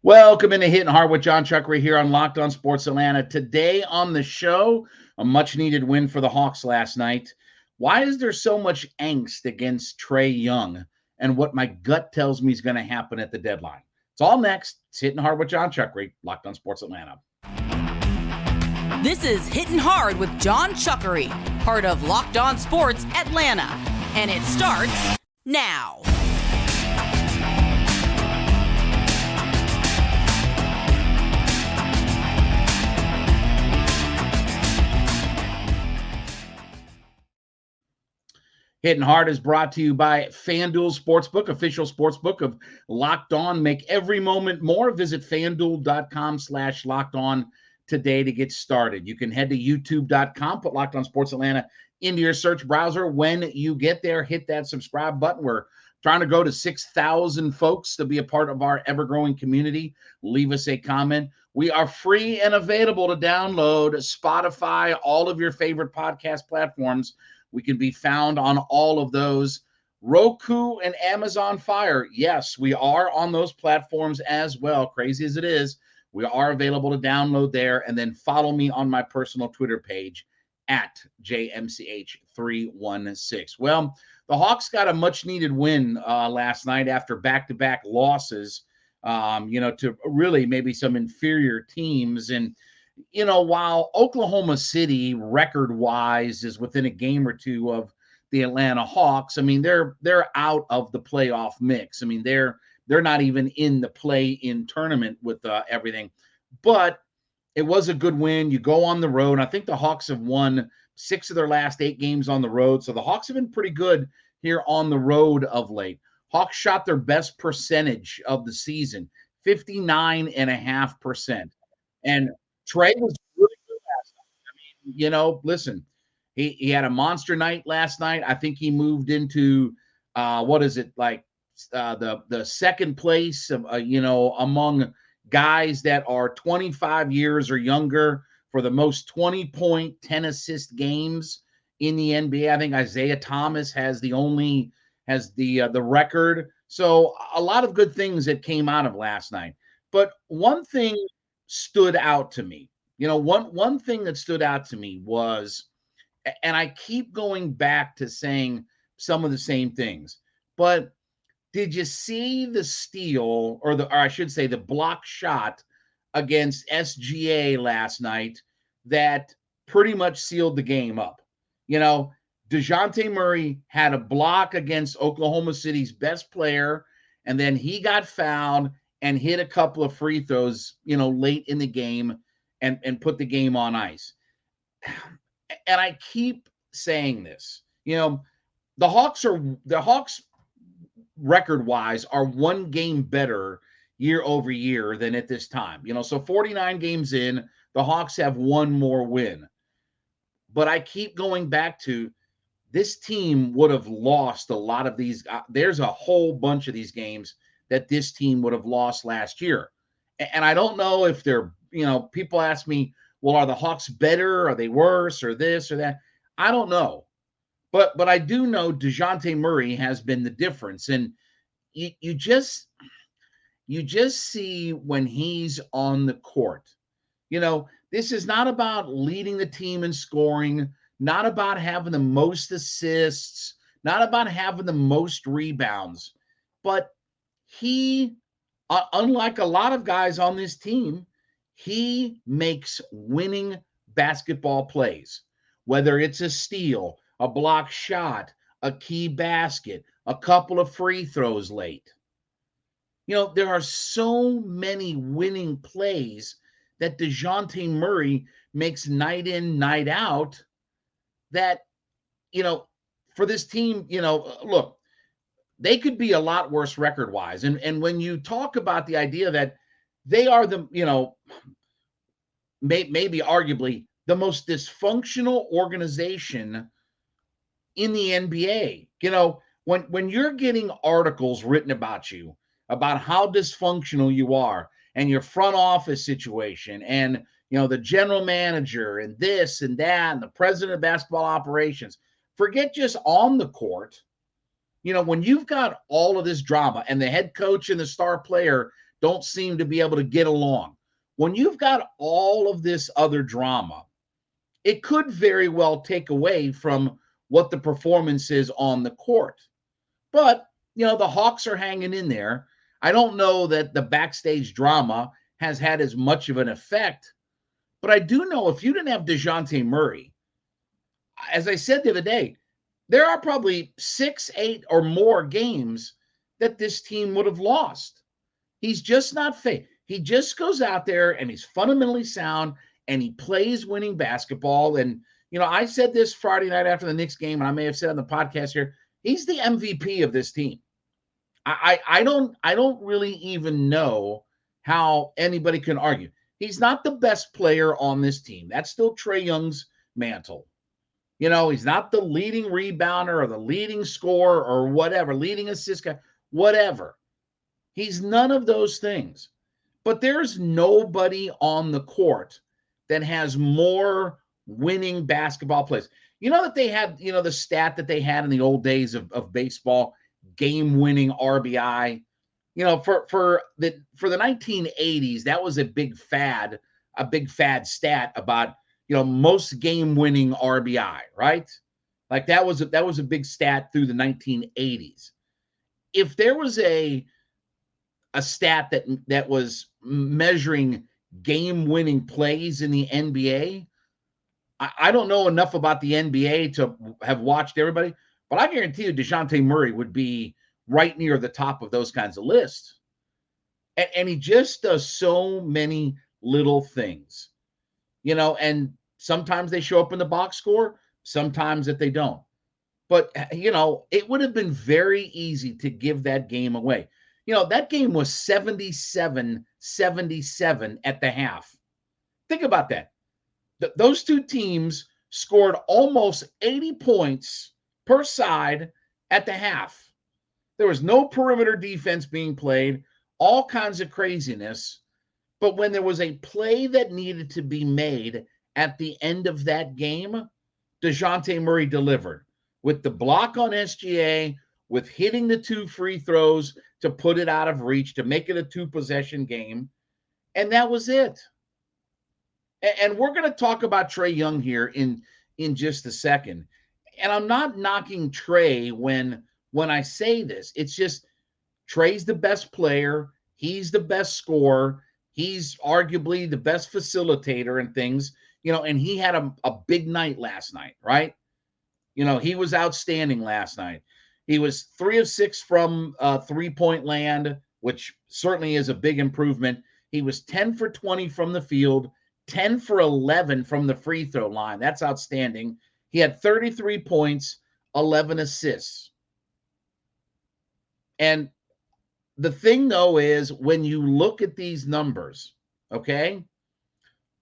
Welcome into Hittin' Hard with Jon Chuckery here on Locked On Sports Atlanta. Today on the show, a much-needed win for the Hawks last night. Why is there so much angst against Trae Young and what my gut tells me is going to happen at the deadline? It's all next. It's Hittin' Hard with Jon Chuckery, Locked On Sports Atlanta. This is Hittin' Hard with Jon Chuckery, part of Locked On Sports Atlanta. And it starts now. Hittin' Hard is brought to you by FanDuel Sportsbook, official sportsbook of Locked On. Make every moment more. Visit FanDuel.com/LockedOn today to get started. You can head to YouTube.com, put Locked On Sports Atlanta into your search browser. When you get there, hit that subscribe button. We're trying to go to 6,000 folks to be a part of our ever-growing community. Leave us a comment. We are free and available to download Spotify, all of your favorite podcast platforms. We can be found on all of those. Roku and Amazon Fire. Yes, we are on those platforms as well. Crazy as it is, we are available to download there. And then follow me on my personal Twitter page at JMCH316. Well, the Hawks got a much-needed win last night after back-to-back losses, to really maybe some inferior teams. And while Oklahoma City record-wise is within a game or two of the Atlanta Hawks, I mean, they're out of the playoff mix. I mean, they're not even in the play-in tournament with everything. But it was a good win. You go on the road. I think the Hawks have won 6 of their last 8 games on the road. So the Hawks have been pretty good here on the road of late. Hawks shot their best percentage of the season, 59.5%. And Trae was really good last night. I mean, listen, he had a monster night last night. I think he moved into the second place of, among guys that are 25 years or younger for the most 20-point, 10-assist games in the NBA. I think Isaiah Thomas has the record. So a lot of good things that came out of last night. But one thing stood out to me. One thing that stood out to me was, and I keep going back to saying some of the same things, but did you see the steal or I should say the block shot against SGA last night that pretty much sealed the game up? Dejounte Murray had a block against Oklahoma City's best player, and then he got fouled and hit a couple of free throws, late in the game and put the game on ice. And I keep saying this, the Hawks record-wise are one game better year over year than at this time. So 49 games in, the Hawks have one more win. But I keep going back to this team would have lost a lot of these. There's a whole bunch of these games that this team would have lost last year. And I don't know if they're, people ask me, well, are the Hawks better? Are they worse or this or that? I don't know. But I do know Dejounte Murray has been the difference. And you just see when he's on the court, this is not about leading the team in scoring, not about having the most assists, not about having the most rebounds, but he, unlike a lot of guys on this team, he makes winning basketball plays, whether it's a steal, a block shot, a key basket, a couple of free throws late. There are so many winning plays that Dejounte Murray makes night in, night out that, for this team, look, they could be a lot worse record-wise. And when you talk about the idea that they are the, maybe arguably the most dysfunctional organization in the NBA, when you're getting articles written about you, about how dysfunctional you are and your front office situation and, the general manager and this and that and the president of basketball operations, forget just on the court. When you've got all of this drama and the head coach and the star player don't seem to be able to get along. When you've got all of this other drama, it could very well take away from what the performance is on the court. But, the Hawks are hanging in there. I don't know that the backstage drama has had as much of an effect. But I do know if you didn't have Dejounte Murray, as I said the other day, there are probably 6, 8 or more games that this team would have lost. He's just not fake. He just goes out there and he's fundamentally sound and he plays winning basketball. And, I said this Friday night after the Knicks game, and I may have said on the podcast here, he's the MVP of this team. I don't really even know how anybody can argue. He's not the best player on this team. That's still Trae Young's mantle. He's not the leading rebounder or the leading scorer or whatever, leading assist guy, whatever. He's none of those things. But there's nobody on the court that has more winning basketball plays. That they had, the stat that they had in the old days of baseball, game-winning RBI. For the 1980s, that was a big fad stat about, most game-winning RBI, right? Like that was a big stat through the 1980s. If there was a stat that was measuring game-winning plays in the NBA, I don't know enough about the NBA to have watched everybody, but I guarantee you Dejounte Murray would be right near the top of those kinds of lists. And he just does so many little things, and sometimes they show up in the box score, sometimes that they don't. But, it would have been very easy to give that game away. That game was 77-77 at the half. Think about that. Those two teams scored almost 80 points per side at the half. There was no perimeter defense being played, all kinds of craziness. But when there was a play that needed to be made at the end of that game, Dejounte Murray delivered with the block on SGA, with hitting the 2 free throws to put it out of reach, to make it a 2-possession game. And that was it. And we're going to talk about Trae Young here in just a second. And I'm not knocking Trae when I say this. It's just Trae's the best player. He's the best scorer. He's arguably the best facilitator and things, and he had a big night last night, right? He was outstanding last night. He was 3 of 6 from 3-point land, which certainly is a big improvement. He was 10 for 20 from the field, 10 for 11 from the free throw line. That's outstanding. He had 33 points, 11 assists. And the thing, though, is when you look at these numbers, okay,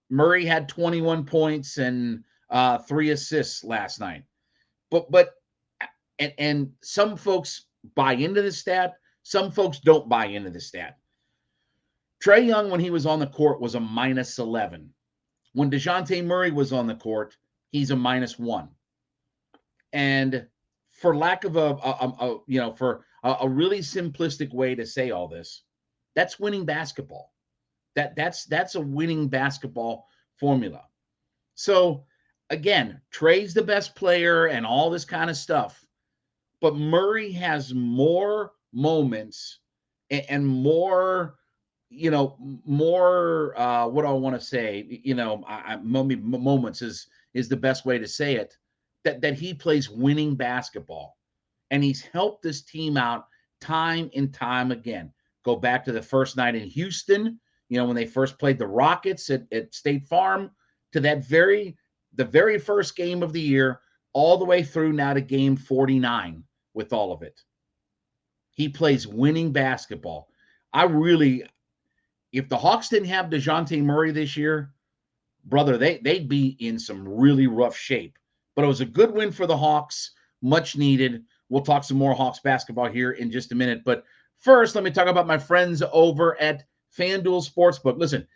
Murray had 21 points and 3 assists last night. But some folks buy into the stat. Some folks don't buy into the stat. Trae Young, when he was on the court, was a -11. When Dejounte Murray was on the court, he's a -1. And for lack of for a really simplistic way to say all this, that's winning basketball. That's a winning basketball formula. So again, Trae's the best player and all this kind of stuff, but Murray has more moments and more, what do I want to say? Moments is the best way to say it. That he plays winning basketball, and he's helped this team out time and time again. Go back to the first night in Houston, when they first played the Rockets at State Farm, to the very first game of the year, all the way through now to game 49 with all of it. He plays winning basketball. If the Hawks didn't have Dejounte Murray this year, brother, they'd be in some really rough shape. But it was a good win for the Hawks, much needed. We'll talk some more Hawks basketball here in just a minute. But first, let me talk about my friends over at FanDuel Sportsbook. Listen,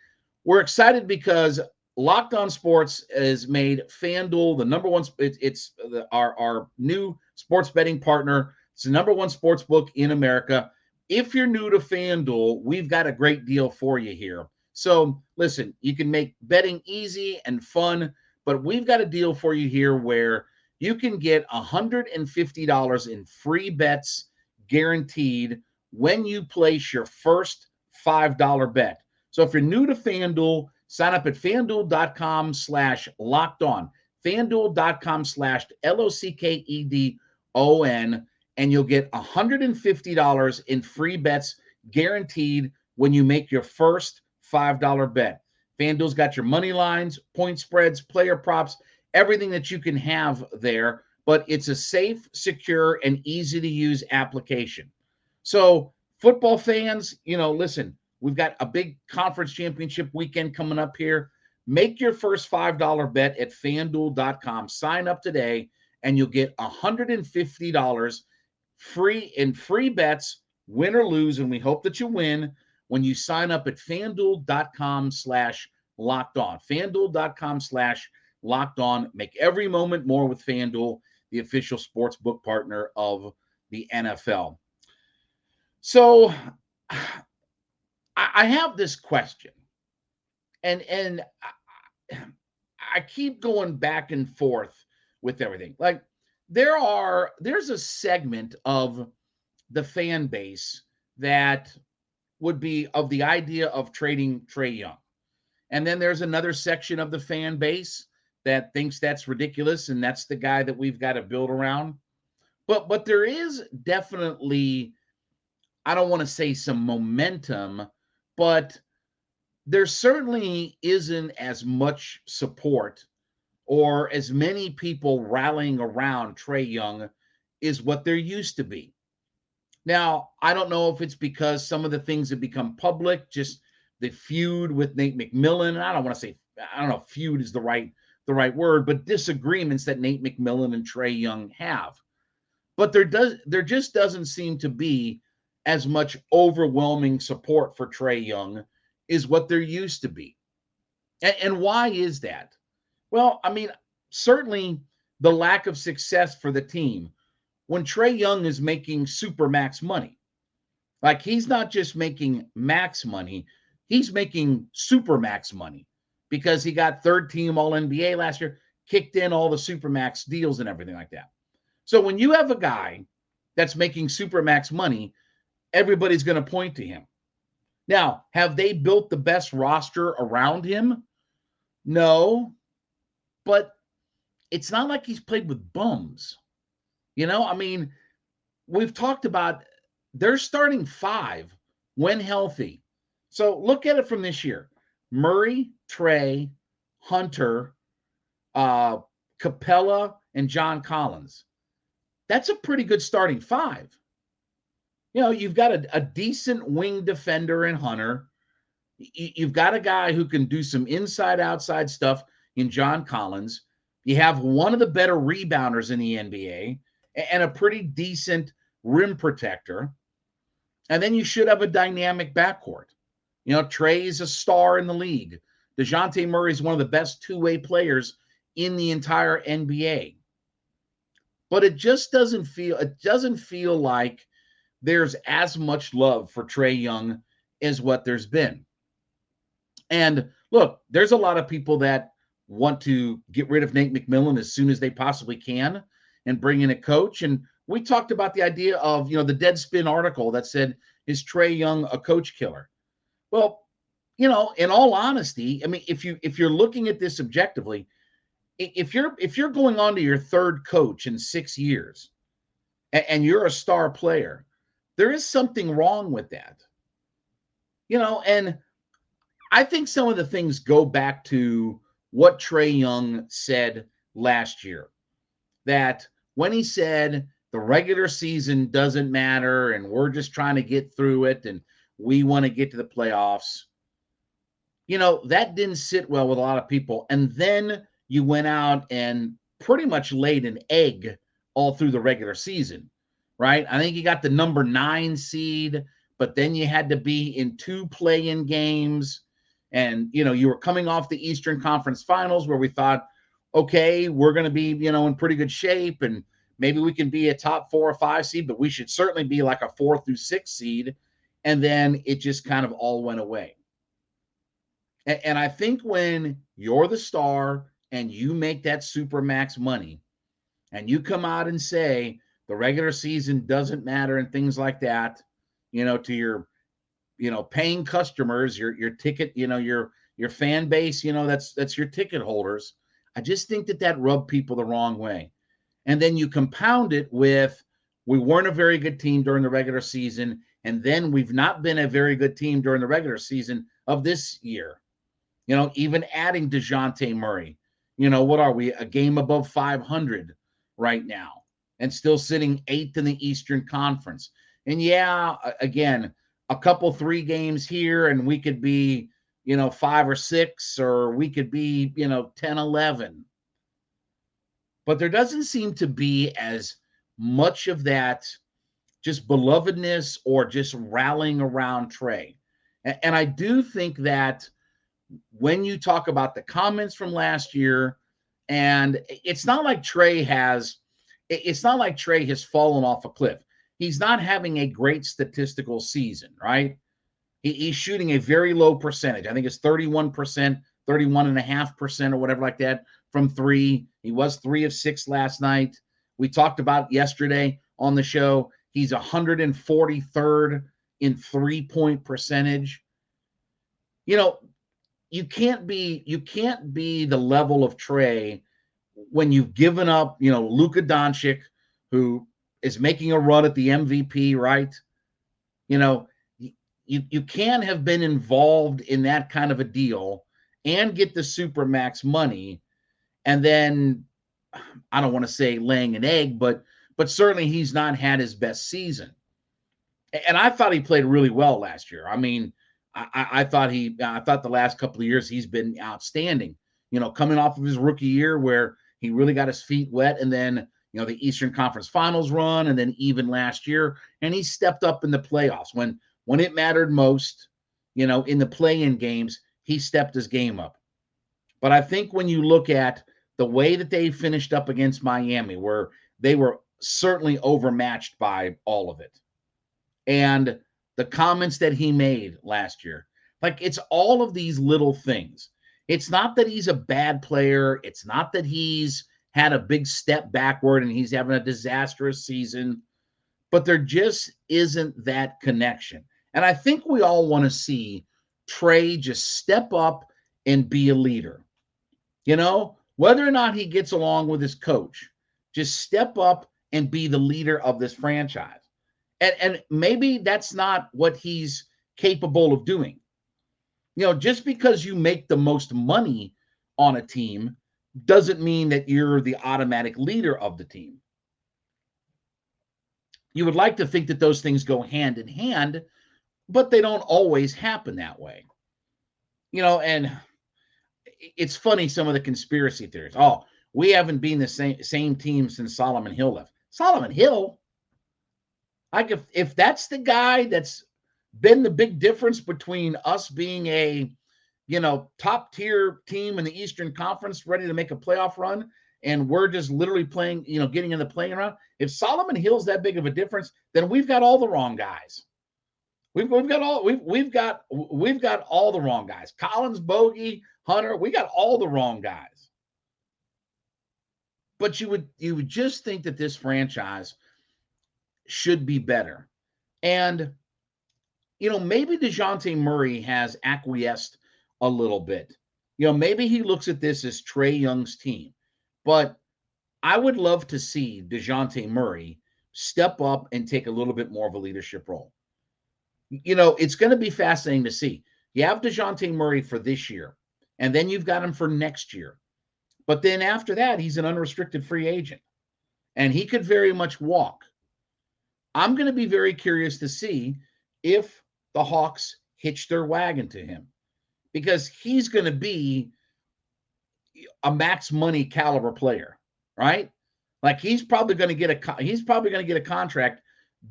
we're excited because Locked On Sports has made FanDuel the number one. It's our new sports betting partner. It's the number one sports book in America. if you're new to FanDuel, we've got a great deal for you here. So listen, you can make betting easy and fun, but we've got a deal for you here where you can get $150 in free bets guaranteed when you place your first $5 bet. So if you're new to FanDuel, sign up at FanDuel.com/lockedon, FanDuel.com/LOCKEDON, and you'll get $150 in free bets guaranteed when you make your first $5 bet. FanDuel's got your money lines, point spreads, player props, everything that you can have there, but it's a safe, secure, and easy-to-use application. So football fans, listen, we've got a big conference championship weekend coming up here. Make your first $5 bet at FanDuel.com. Sign up today, and you'll get $150 free bets, win or lose, and we hope that you win when you sign up at FanDuel.com/lockedon. FanDuel.com/lockedon. Make every moment more with FanDuel, the official sports book partner of the NFL. So I have this question, and I keep going back and forth with everything. Like there's a segment of the fan base that would be of the idea of trading Trae Young. And then there's another section of the fan base that thinks that's ridiculous, and that's the guy that we've got to build around. But there is definitely, I don't want to say some momentum, but there certainly isn't as much support or as many people rallying around Trae Young is what there used to be. Now, I don't know if it's because some of the things have become public, just the feud with Nate McMillan. And I don't know if feud is the right word, but disagreements that Nate McMillan and Trae Young have. But there just doesn't seem to be as much overwhelming support for Trae Young is what there used to be. And why is that? Well, I mean, certainly the lack of success for the team. When Trae Young is making super max money, like he's not just making max money, he's making super max money because he got third team All NBA last year, kicked in all the super max deals and everything like that. So when you have a guy that's making super max money, everybody's going to point to him. Now, have they built the best roster around him? No, but it's not like he's played with bums. I mean, we've talked about their starting five when healthy. So look at it from this year. Murray, Trae, Hunter, Capella, and John Collins. That's a pretty good starting five. You've got a decent wing defender in Hunter. You've got a guy who can do some inside-outside stuff in John Collins. You have one of the better rebounders in the NBA and a pretty decent rim protector. And then you should have a dynamic backcourt. Trae's a star in the league. Dejounte Murray is one of the best two-way players in the entire NBA. But it doesn't feel like there's as much love for Trae Young as what there's been. And look, there's a lot of people that want to get rid of Nate McMillan as soon as they possibly can and bring in a coach. And we talked about the idea of, the Deadspin article that said, is Trae Young a coach killer? Well, in all honesty, I mean, if you're looking at this objectively, if you're going on to your third coach in 6 years and you're a star player, there is something wrong with that. And I think some of the things go back to what Trae Young said last year, that when he said the regular season doesn't matter and we're just trying to get through it and we want to get to the playoffs, that didn't sit well with a lot of people. And then you went out and pretty much laid an egg all through the regular season, right? I think you got the number 9 seed, but then you had to be in 2 play-in games. And, you were coming off the Eastern Conference Finals where we thought, okay, we're going to be, in pretty good shape. maybe we can be a top 4 or 5 seed, but we should certainly be like a 4 through 6 seed. And then it just kind of all went away. And I think when you're the star and you make that super max money and you come out and say the regular season doesn't matter and things like that, to your, paying customers, your ticket, your fan base, that's your ticket holders. I just think that rubbed people the wrong way. And then you compound it with, we weren't a very good team during the regular season. And then we've not been a very good team during the regular season of this year. Even adding Dejounte Murray, what are we? A game above 500 right now and still sitting 8th in the Eastern Conference. And yeah, again, a couple 3 games here and we could be, 5 or 6, or we could be, 10, 11. But there doesn't seem to be as much of that just belovedness or just rallying around Trae. And I do think that when you talk about the comments from last year, and it's not like Trae has fallen off a cliff. He's not having a great statistical season, right? He's shooting a very low percentage. I think it's 31%, 31.5% or whatever like that from 3. He was 3 of 6 last night. We talked about yesterday on the show. He's 143rd in 3-point percentage. You can't be the level of Trae when you've given up, Luka Doncic, who is making a run at the MVP, right? You can't have been involved in that kind of a deal and get the super max money, and then I don't want to say laying an egg, but certainly he's not had his best season. And I thought he played really well last year. I mean, I thought the last couple of years he's been outstanding. Coming off of his rookie year where he really got his feet wet, and then the Eastern Conference Finals run, and then even last year, and he stepped up in the playoffs when it mattered most. In the play-in games, he stepped his game up. But I think when you look at the way that they finished up against Miami, where they were certainly overmatched by all of it, and the comments that he made last year, like, it's all of these little things. It's not that he's a bad player. It's not that he's had a big step backward and he's having a disastrous season, but there just isn't that connection. And I think we all want to see Trae just step up and be a leader. Whether or not he gets along with his coach, just step up and be the leader of this franchise. And maybe that's not what he's capable of doing. Just because you make the most money on a team doesn't mean that you're the automatic leader of the team. You would like to think that those things go hand in hand, but they don't always happen that way. And it's funny, some of the conspiracy theories. Oh, we haven't been the same team since Solomon Hill left. Solomon Hill? Like, if that's the guy that's been the big difference between us being a, top tier team in the Eastern Conference ready to make a playoff run, and we're just literally playing, getting in the playing round. If Solomon Hill's that big of a difference, then we've got all the wrong guys. We've got all the wrong guys. Collins, Bogey, Hunter, we got all the wrong guys. But you would just think that this franchise should be better. And, maybe Dejounte Murray has acquiesced a little bit. Maybe he looks at this as Trae Young's team. But I would love to see Dejounte Murray step up and take a little bit more of a leadership role. It's going to be fascinating to see. You have Dejounte Murray for this year, and then you've got him for next year. But then after that, he's an unrestricted free agent, and he could very much walk. I'm going to be very curious to see if the Hawks hitch their wagon to him, because he's going to be a max money caliber player, right? Like, he's probably going to get a contract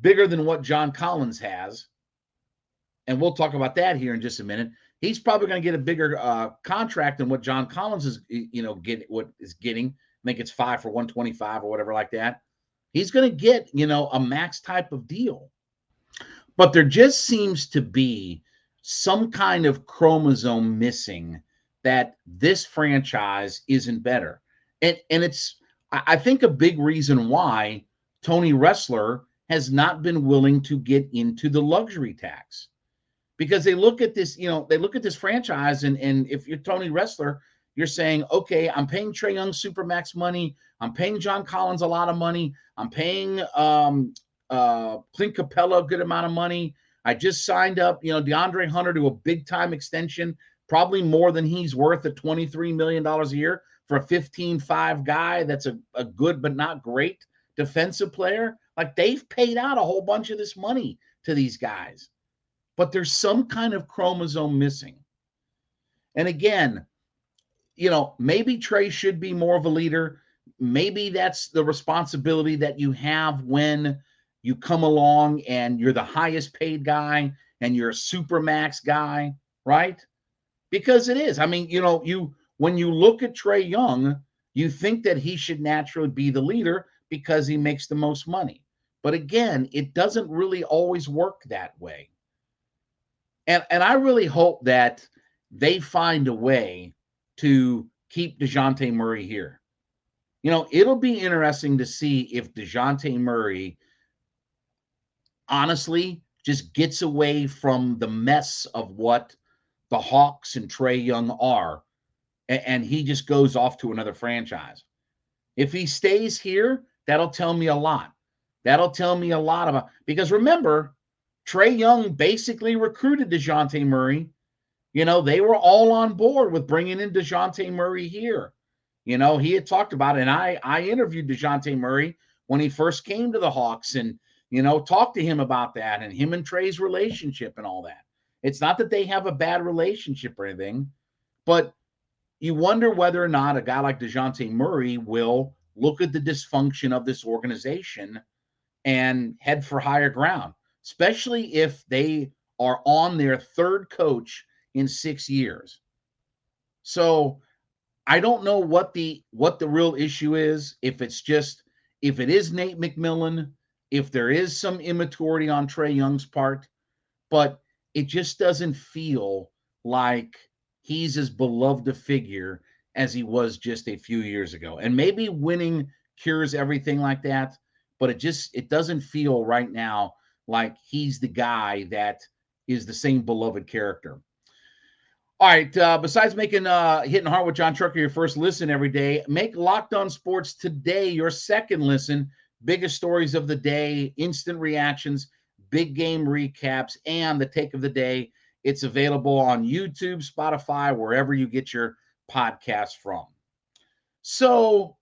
bigger than what John Collins has. And we'll talk about that here in just a minute. He's probably going to get a bigger contract than what John Collins is, getting. I think it's 5 for $125 or whatever like that. He's going to get, a max type of deal. But there just seems to be some kind of chromosome missing that this franchise isn't better. And I think a big reason why Tony Ressler has not been willing to get into the luxury tax, because they look at this, they look at this franchise, and if you're Tony Ressler, you're saying, okay, I'm paying Trae Young supermax money. I'm paying John Collins a lot of money. I'm paying Clint Capella a good amount of money. I just signed up, DeAndre Hunter to a big time extension, probably more than he's worth at $23 million a year for a 15-5 guy that's a good but not great defensive player. Like, they've paid out a whole bunch of this money to these guys, but there's some kind of chromosome missing. And again, maybe Trae should be more of a leader. Maybe that's the responsibility that you have when you come along and you're the highest paid guy and you're a super max guy, right? Because it is. I mean, when you look at Trae Young, you think that he should naturally be the leader because he makes the most money. But again, it doesn't really always work that way. And I really hope that they find a way to keep Dejounte Murray here. It'll be interesting to see if Dejounte Murray honestly just gets away from the mess of what the Hawks and Trae Young are, and he just goes off to another franchise. If he stays here, that'll tell me a lot. That'll tell me a lot about, because remember, Trae Young basically recruited Dejounte Murray. They were all on board with bringing in Dejounte Murray here. He had talked about it, and I interviewed Dejounte Murray when he first came to the Hawks and, talked to him about that and him and Trae's relationship and all that. It's not that they have a bad relationship or anything, but you wonder whether or not a guy like Dejounte Murray will look at the dysfunction of this organization and head for higher ground, especially if they are on their third coach in 6 years. So I don't know what the real issue is. If it is Nate McMillan, if there is some immaturity on Trae Young's part, but it just doesn't feel like he's as beloved a figure as he was just a few years ago. And maybe winning cures everything like that, but it doesn't feel right now like he's the guy that is the same beloved character. All right, besides making Hittin' Hard with Jon Chuckery your first listen every day, make Locked On Sports Today your second listen. Biggest stories of the day, instant reactions, big game recaps, and the take of the day. It's available on YouTube, Spotify, wherever you get your podcasts from. So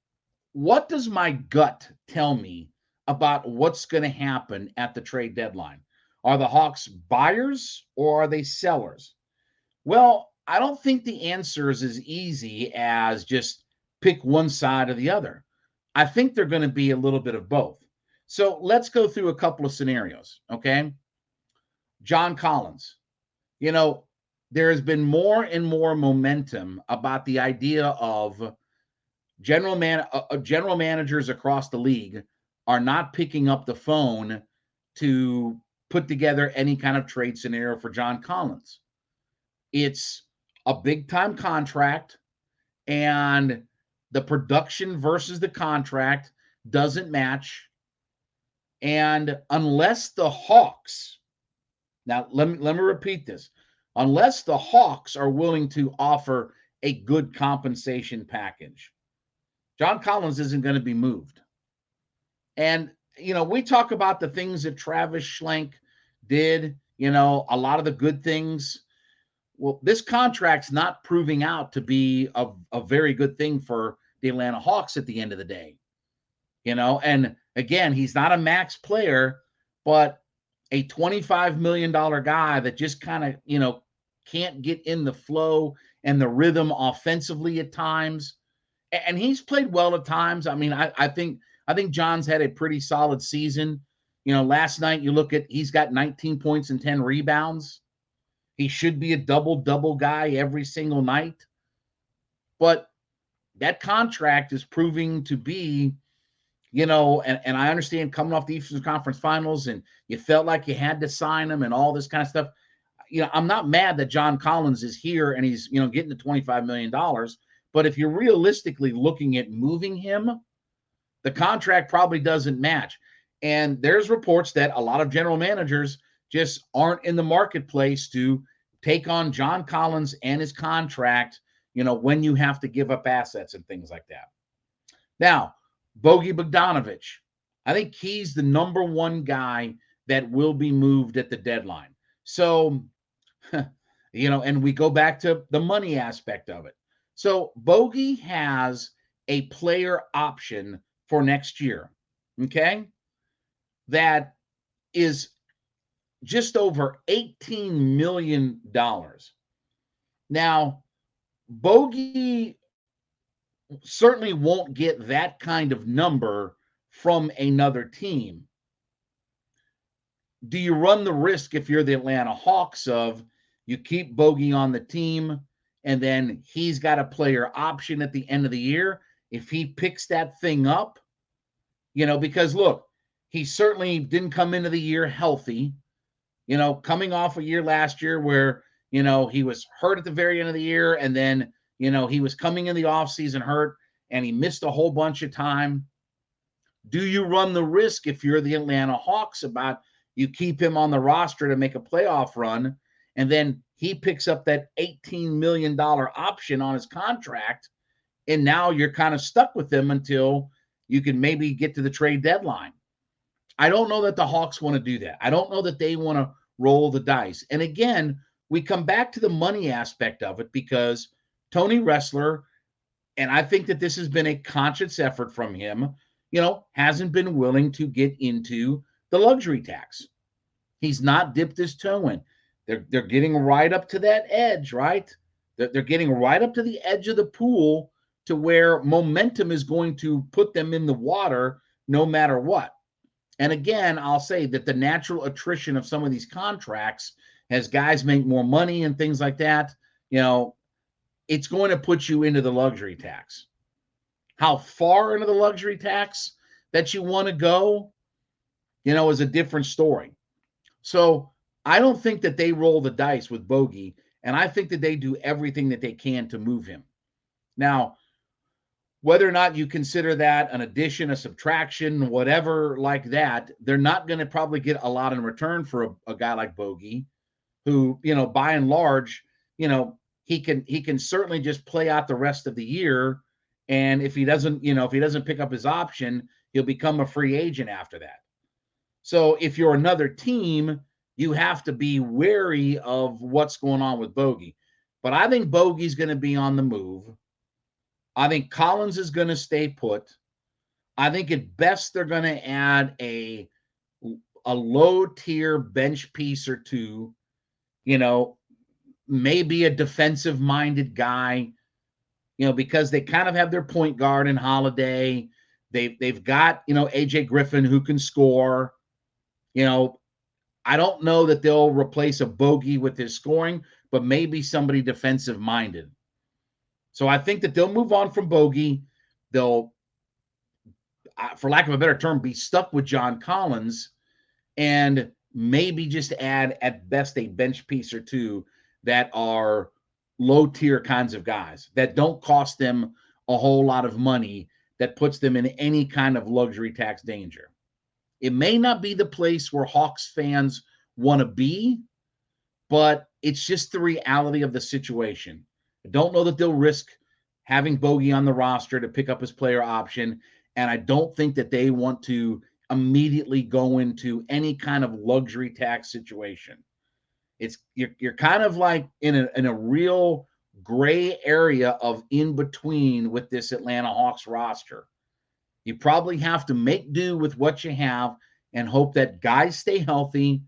what does my gut tell me about what's going to happen at the trade deadline? Are the Hawks buyers or are they sellers? Well, I don't think the answer is as easy as just pick one side or the other. I think they're going to be a little bit of both. So let's go through a couple of scenarios, okay? John Collins. There has been more and more momentum about the idea of general managers across the league are not picking up the phone to put together any kind of trade scenario for John Collins. It's a big-time contract, and the production versus the contract doesn't match. And unless the Hawks, now let me repeat this, unless the Hawks are willing to offer a good compensation package, John Collins isn't going to be moved. And, we talk about the things that Travis Schlenk did, a lot of the good things. Well, this contract's not proving out to be a very good thing for the Atlanta Hawks at the end of the day. And again, he's not a max player, but a $25 million guy that just kind of, can't get in the flow and the rhythm offensively at times. And he's played well at times. I mean, I think John's had a pretty solid season. Last night he's got 19 points and 10 rebounds. He should be a double-double guy every single night. But that contract is proving to be and I understand coming off the Eastern Conference Finals and you felt like you had to sign him and all this kind of stuff. I'm not mad that John Collins is here and he's, getting the $25 million. But if you're realistically looking at moving him, the contract probably doesn't match. And there's reports that a lot of general managers just aren't in the marketplace to take on John Collins and his contract, when you have to give up assets and things like that. Now, Bogdan Bogdanovic, I think he's the number one guy that will be moved at the deadline. So, and we go back to the money aspect of it. So Bogey has a player option for next year, okay, that is just over $18 million. Now, Bogey certainly won't get that kind of number from another team. Do you run the risk, if you're the Atlanta Hawks, of you keep Bogey on the team and then he's got a player option at the end of the year if he picks that thing up? Because look, he certainly didn't come into the year healthy, coming off a year last year where, he was hurt at the very end of the year. And then, he was coming in the offseason hurt and he missed a whole bunch of time. Do you run the risk, if you're the Atlanta Hawks, about you keep him on the roster to make a playoff run, and then he picks up that $18 million option on his contract, and now you're kind of stuck with him until you can maybe get to the trade deadline? I don't know that the Hawks want to do that. I don't know that they want to roll the dice. And again, we come back to the money aspect of it, because Tony Ressler, and I think that this has been a conscious effort from him, hasn't been willing to get into the luxury tax. He's not dipped his toe in. They're getting right up to that edge, right? They're getting right up to the edge of the pool to where momentum is going to put them in the water no matter what. And again, I'll say that the natural attrition of some of these contracts, as guys make more money and things like that, it's going to put you into the luxury tax. How far into the luxury tax that you want to go, is a different story. So I don't think that they roll the dice with Bogey, and I think that they do everything that they can to move him. Now, whether or not you consider that an addition, a subtraction, whatever like that, they're not going to probably get a lot in return for a guy like Bogey, who, by and large, he can certainly just play out the rest of the year. And if he doesn't pick up his option, he'll become a free agent after that. So if you're another team, you have to be wary of what's going on with Bogey. But I think Bogey's going to be on the move. I think Collins is going to stay put. I think at best they're going to add a low-tier bench piece or two, maybe a defensive-minded guy, because they kind of have their point guard in Holiday. They've got, AJ Griffin, who can score. I don't know that they'll replace a Bogey with his scoring, but maybe somebody defensive-minded. So I think that they'll move on from Bogey. They'll, for lack of a better term, be stuck with John Collins and maybe just add at best a bench piece or two that are low-tier kinds of guys that don't cost them a whole lot of money, that puts them in any kind of luxury tax danger. It may not be the place where Hawks fans want to be, but it's just the reality of the situation. I don't know that they'll risk having Bogey on the roster to pick up his player option, and I don't think that they want to immediately go into any kind of luxury tax situation. You're kind of like in a real gray area of in between with this Atlanta Hawks roster. You probably have to make do with what you have and hope that guys stay healthy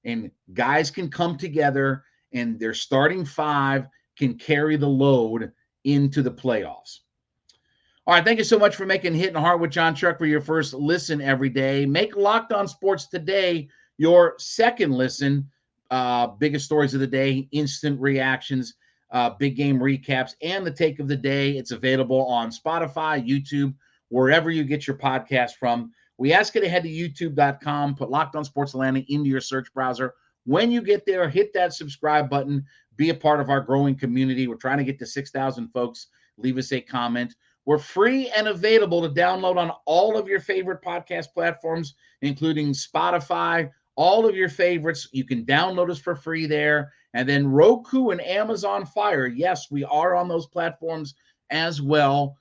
and guys can come together and their starting five can carry the load into the playoffs. All right, thank you so much for making Hittin' Hard with Jon Chuckery your first listen every day. Make Locked On Sports Today your second listen. Biggest stories of the day, instant reactions, big game recaps, and the take of the day. It's available on Spotify, YouTube, wherever you get your podcast from. We ask you to head to youtube.com, put Locked On Sports Atlanta into your search browser. When you get there, hit that subscribe button. Be a part of our growing community. We're trying to get to 6,000 folks. Leave us a comment. We're free and available to download on all of your favorite podcast platforms, including Spotify, all of your favorites. You can download us for free there. And then Roku and Amazon Fire. Yes, we are on those platforms as well.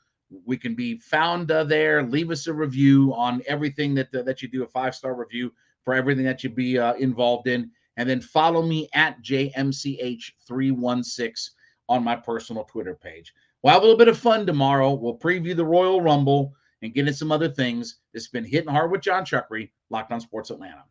We can be found there. Leave us a review on everything that you do, a 5-star review for everything that you be involved in. And then follow me at JMCH316 on my personal Twitter page. We'll have a little bit of fun tomorrow. We'll preview the Royal Rumble and get into some other things. This has been Hittin' Hard with Jon Chuckery, Locked On Sports Atlanta.